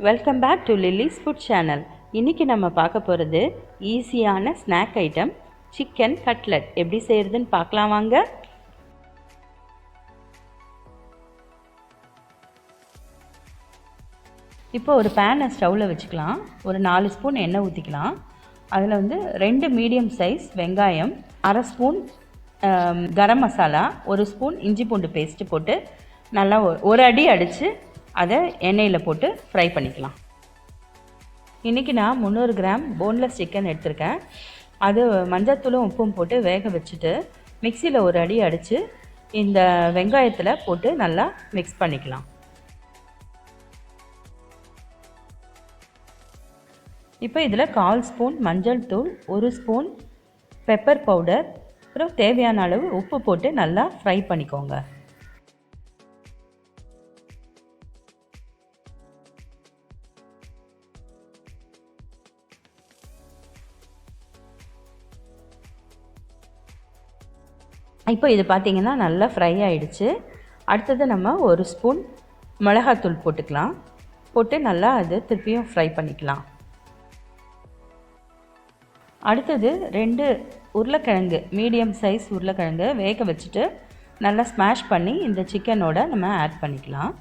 Welcome back to Lilly's food channel. இன்றைக்கி நம்ம பார்க்க போகிறது ஈஸியான ஸ்நாக் ஐட்டம் சிக்கன் கட்லெட். எப்படி செய்கிறதுன்னு பார்க்கலாம் வாங்க. இப்போ ஒரு பேனை ஸ்டவ்வில் வச்சுக்கலாம். ஒரு 4 ஸ்பூன் எண்ணெய் ஊற்றிக்கலாம். அதில் 2 மீடியம் சைஸ் வெங்காயம், அரை ஸ்பூன் கரம் மசாலா, 1 ஸ்பூன் இஞ்சி பூண்டு பேஸ்ட்டு போட்டு நல்லா ஒரு அடி அடித்து அதை எண்ணெயில் போட்டு ஃப்ரை பண்ணிக்கலாம். இன்றைக்கி நான் 300 கிராம் போன்லெஸ் சிக்கன் எடுத்திருக்கேன். அது மஞ்சத்தூளும் உப்பும் போட்டு வேக வச்சுட்டு மிக்சியில் ஒரு அடி அடித்து இந்த வெங்காயத்தில் போட்டு நல்லா மிக்ஸ் பண்ணிக்கலாம். இப்போ இதில் 1/4 ஸ்பூன் மஞ்சள் தூள், 1 ஸ்பூன் பெப்பர் பவுடர், அப்புறம் தேவையான அளவு உப்பு போட்டு நல்லா ஃப்ரை பண்ணிக்கோங்க. இப்போ இது பார்த்திங்கன்னா நல்லா ஃப்ரை ஆகிடுச்சு. அடுத்தது நம்ம 1 ஸ்பூன் மிளகாத்தூள் போட்டுக்கலாம். போட்டு நல்லா அது திருப்பியும் ஃப்ரை பண்ணிக்கலாம். அடுத்தது 2 உருளைக்கிழங்கு, மீடியம் சைஸ் உருளைக்கிழங்கு வேக வச்சுட்டு நல்லா ஸ்மாஷ் பண்ணி இந்த சிக்கனோட நம்ம ஆட் பண்ணிக்கலாம்.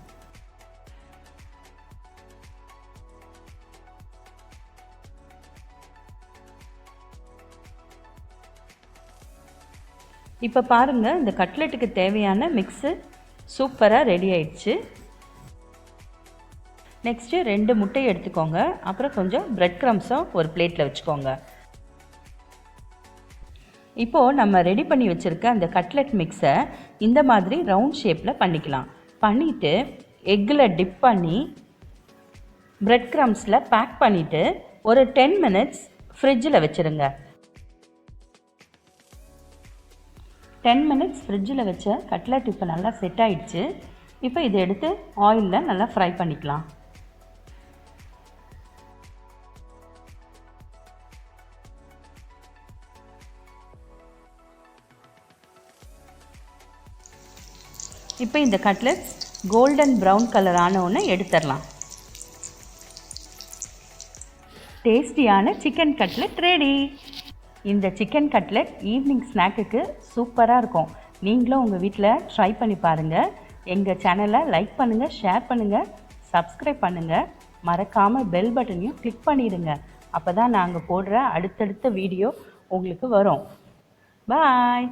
இப்போ பாருங்கள், இந்த கட்லெட்டுக்கு தேவையான மிக்ஸு சூப்பராக ரெடி ஆயிடுச்சு. நெக்ஸ்ட்டு 2 முட்டையை எடுத்துக்கோங்க. அப்புறம் கொஞ்சம் பிரெட் க்ரம்ஸும் ஒரு பிளேட்டில் வச்சுக்கோங்க. இப்போது நம்ம ரெடி பண்ணி வச்சுருக்க அந்த கட்லெட் மிக்ஸை இந்த மாதிரி ரவுண்ட் ஷேப்பில் பண்ணிக்கலாம். பண்ணிவிட்டு எக்கில் டிப் பண்ணி பிரெட் க்ரம்ஸில் பேக் பண்ணிவிட்டு ஒரு 10 மினிட்ஸ் ஃப்ரிட்ஜில் வச்சுருங்க. 10 மினிட்ஸ் ஃப்ரிட்ஜில் வச்ச கட்லெட் இப்போ நல்லா செட் ஆகிடுச்சு. இப்போ இதை எடுத்து ஆயிலில் நல்லா ஃப்ரை பண்ணிக்கலாம். இப்போ இந்த கட்லெட் கோல்டன் ப்ரௌன் கலர் ஆன ஒன்று எடுத்துடலாம். டேஸ்டியான சிக்கன் கட்லெட் ரெடி. இந்த சிக்கன் கட்லெட் ஈவினிங் ஸ்நாக்குக்கு சூப்பராக இருக்கும். நீங்களும் உங்கள் வீட்டில் ட்ரை பண்ணி பாருங்கள். எங்கள் சேனலை லைக் பண்ணுங்கள், ஷேர் பண்ணுங்கள், சப்ஸ்கிரைப் பண்ணுங்கள். மறக்காமல் பெல் பட்டனையும் கிளிக் பண்ணிடுங்க. அப்போ தான் நாங்கள் போடுற அடுத்தடுத்த வீடியோ உங்களுக்கு வரும். பாய்.